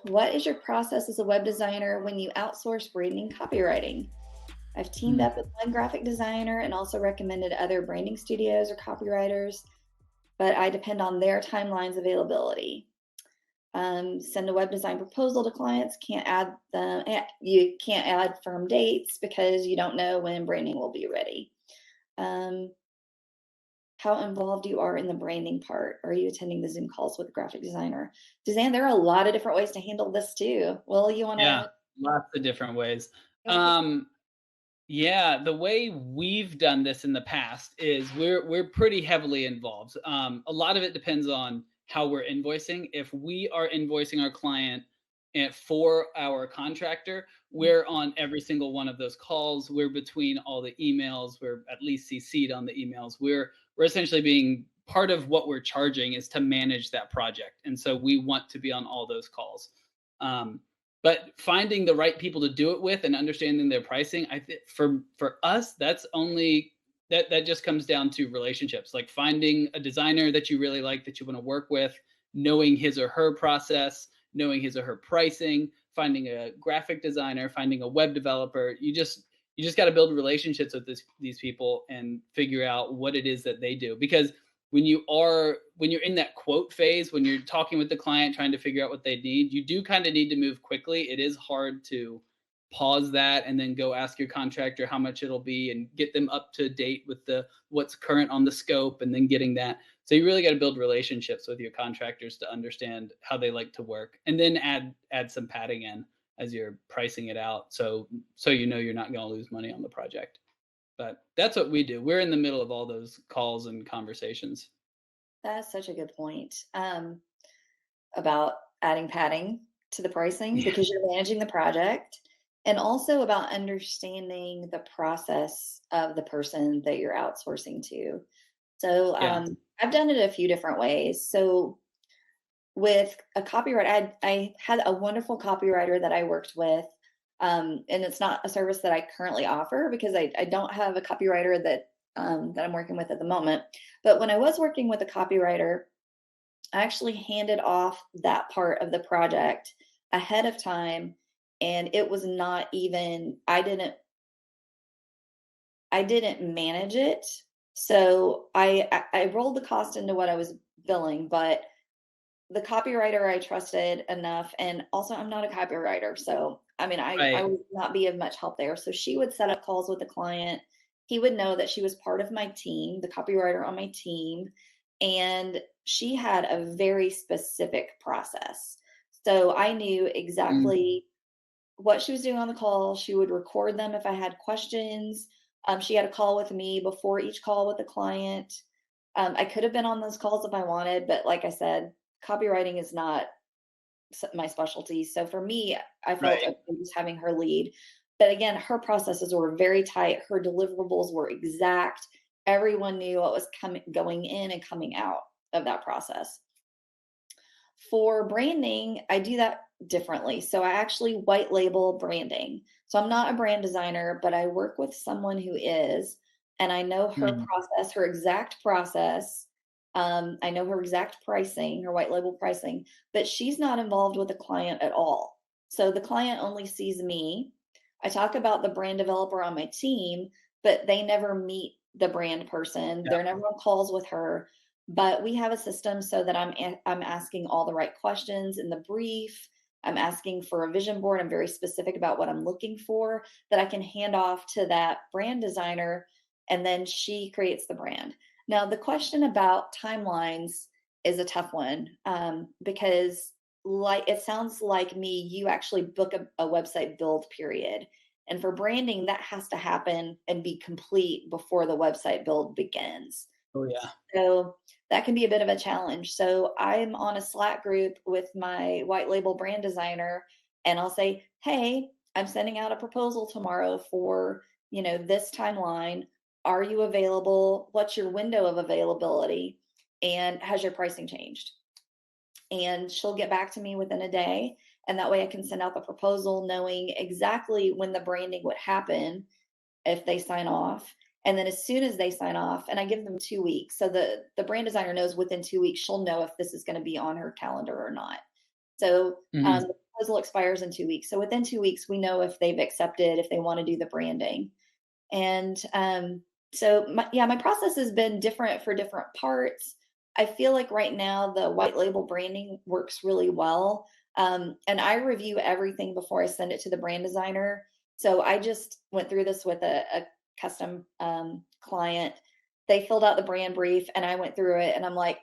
What is your process as a web designer when you outsource branding copywriting? I've teamed Mm. up with one graphic designer and also recommended other branding studios or copywriters, but I depend on their timelines availability. Send a web design proposal to clients. You can't add firm dates because you don't know when branding will be ready. Um, how involved you are in the branding part. Are you attending the Zoom calls with the graphic designer? Suzanne, there are a lot of different ways to handle this too. Well, Yeah, lots of different ways. you wanna kick? Um, yeah, the way we've done this in the past is we're pretty heavily involved. A lot of it depends on how we're invoicing. If we are invoicing our client for our contractor, we're on every single one of those calls. We're between all the emails. We're at least CC'd on the emails. We're essentially being part of what we're charging is to manage that project, and so we want to be on all those calls. Um, but finding the right people to do it with and understanding their pricing, I think for us, that's only that just comes down to relationships. Like finding a designer that you really like that you want to work with, knowing his or her process, knowing his or her pricing, finding a graphic designer, finding a web developer. You just got to build relationships with these people and figure out what it is that they do, because when you're in that quote phase, when you're talking with the client trying to figure out what they need, you do kind of need to move quickly. It is hard to pause that and then go ask your contractor how much it'll be and get them up to date with the what's current on the scope, and then getting that. So you really got to build relationships with your contractors to understand how they like to work, and then add some padding in as you're pricing it out, so you know you're not going to lose money on the project. But that's what we do. We're in the middle of all those calls and conversations. That's such a good point, about adding padding to the pricing Yeah. because you're managing the project, and also about understanding the process of the person that you're outsourcing to. So, Yeah. I've done it a few different ways. So, with a copyright, I had a wonderful copywriter that I worked with, and it's not a service that I currently offer because I don't have a copywriter that I'm working with at the moment. But when I was working with a copywriter, I actually handed off that part of the project ahead of time, and it was not even I didn't manage it. So I rolled the cost into what I was billing, but the copywriter I trusted enough, and also I'm not a copywriter, so I mean I Right. would not be of much help there. So she would set up calls with the client. He would know that she was part of my team, the copywriter on my team, and she had a very specific process. So I knew Mm. exactly what she was doing on the call. She would record them if I had questions. She had a call with me before each call with the client. I could have been on those calls if I wanted, but like I said, copywriting is not my specialty. So for me, I felt Right. okay just having her lead. But again, her processes were very tight. Her deliverables were exact. Everyone knew what was coming, going in and coming out of that process. For branding, I do that differently. So I actually white label branding. So I'm not a brand designer, but I work with someone who is, and I know her Mhm. process, her exact process. I know her exact pricing, her white label pricing, but she's not involved with the client at all. So the client only sees me. I talk about the brand developer on my team, but they never meet the brand person. Yeah. They're never on calls with her, but we have a system so that I'm asking all the right questions in the brief. I'm asking for a vision board. I'm very specific about what I'm looking for that I can hand off to that brand designer, and then she creates the brand. Now, the question about timelines is a tough one, because like it sounds like me, you actually book a website build period. And for branding, that has to happen and be complete before the website build begins. Oh, yeah. So that can be a bit of a challenge. So I'm on a Slack group with my white label brand designer, and I'll say, "Hey, I'm sending out a proposal tomorrow for, this timeline. Are you available? What's your window of availability? And has your pricing changed?" And she'll get back to me within a day. And that way I can send out the proposal knowing exactly when the branding would happen if they sign off. And then as soon as they sign off, and I give them 2 weeks. So the brand designer knows within 2 weeks, she'll know if this is going to be on her calendar or not. So Mhm. proposal expires in 2 weeks. So within 2 weeks, we know if they've accepted, if they want to do the branding. And so my process has been different for different parts. I feel like right now the white label branding works really well. And I review everything before I send it to the brand designer. So I just went through this with a custom client. They filled out the brand brief and I went through it and I'm like,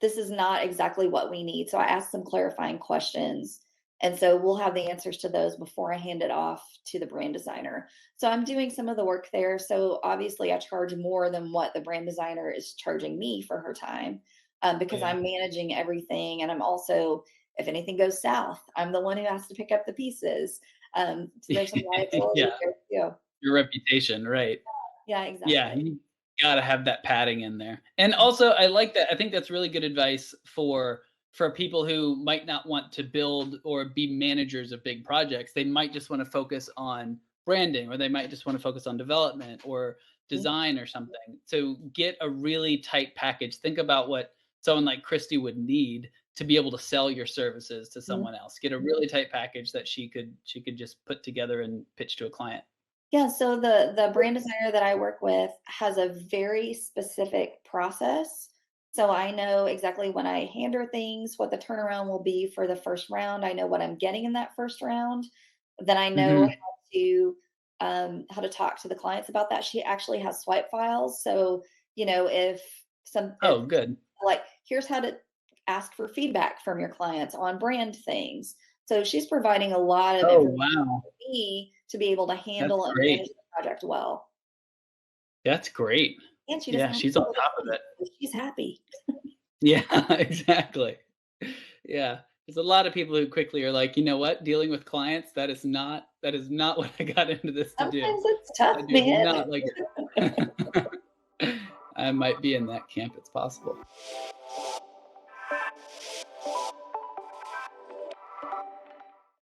this is not exactly what we need. So I asked some clarifying questions. And so we'll have the answers to those before I hand it off to the brand designer. So I'm doing some of the work there. So obviously I charge more than what the brand designer is charging me for her time, because Yeah. I'm managing everything. And I'm also, if anything goes south, I'm the one who has to pick up the pieces. So there's some liability Yeah. there too. Your reputation, right. Yeah, Yeah, exactly. you gotta have that padding in there. And also, I like that. I think that's really good advice for people who might not want to build or be managers of big projects. They might just wanna focus on branding, or they might just wanna focus on development or Mhm. design or something. So get a really tight package. Think about what someone like Christy would need to be able to sell your services to Mhm. someone else. Get a really tight package that she could just put together and pitch to a client. Yeah, so the brand designer that I work with has a very specific process. So I know exactly when I hand her things, what the turnaround will be for the first round. I know what I'm getting in that first round. Then I know Mhm. how to talk to the clients about that. She actually has swipe files. So, if Oh, good. like here's how to ask for feedback from your clients on brand things. So she's providing a lot of Oh, information wow. for me to be able to That's handle and great. manage the project well. That's great. And she doesn't Yeah, have she's to on deal with top of me, it. so she's happy. Yeah, exactly. Yeah. There's a lot of people who quickly are like, "You know what? Dealing with clients, that is not what I got into this to do. Sometimes it's tough, I do man. not like it." I might be in that camp, it's possible.